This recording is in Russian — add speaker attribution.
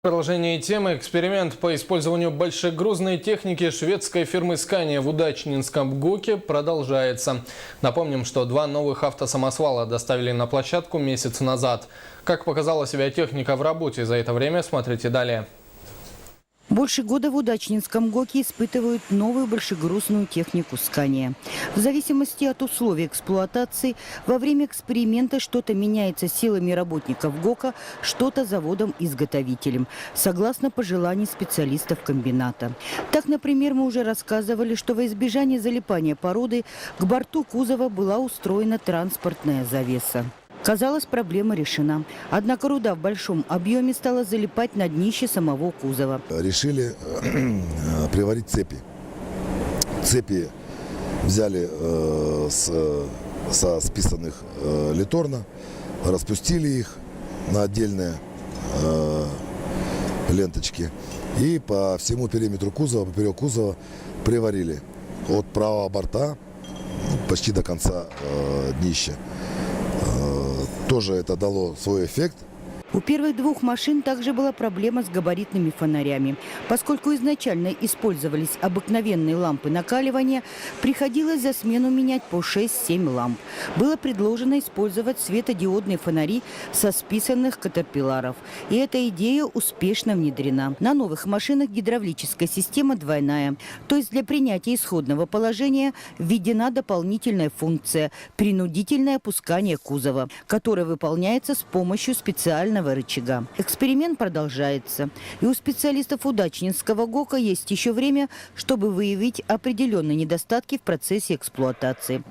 Speaker 1: В продолжении темы эксперимент по использованию большегрузной техники шведской фирмы Scania в Удачнинском ГОКе продолжается. Напомним, что 2 новых автосамосвала доставили на площадку месяц назад. Как показала себя техника в работе за это время, смотрите далее.
Speaker 2: Больше года в Удачнинском ГОКе испытывают новую большегрузную технику Scania. В зависимости от условий эксплуатации, во время эксперимента что-то меняется силами работников ГОКа, что-то заводом-изготовителем, согласно пожеланий специалистов комбината. Так, например, мы уже рассказывали, что во избежание залипания породы к борту кузова была устроена транспортная завеса. Казалось, проблема решена. Однако руда в большом объеме стала залипать на днище самого кузова.
Speaker 3: Решили приварить цепи. Цепи взяли со списанных литорно, распустили их на отдельные ленточки и по всему периметру кузова, поперек кузова приварили от правого борта почти до конца днища. Тоже это дало свой эффект.
Speaker 2: У первых 2 машин также была проблема с габаритными фонарями. Поскольку изначально использовались обыкновенные лампы накаливания, приходилось за смену менять по 6-7 ламп. Было предложено использовать светодиодные фонари со списанных катерпилларов. И эта идея успешно внедрена. На новых машинах гидравлическая система двойная. То есть для принятия исходного положения введена дополнительная функция – принудительное опускание кузова, которое выполняется с помощью специального рычага. Эксперимент продолжается. И у специалистов Удачнинского ГОКа есть еще время, чтобы выявить определенные недостатки в процессе эксплуатации.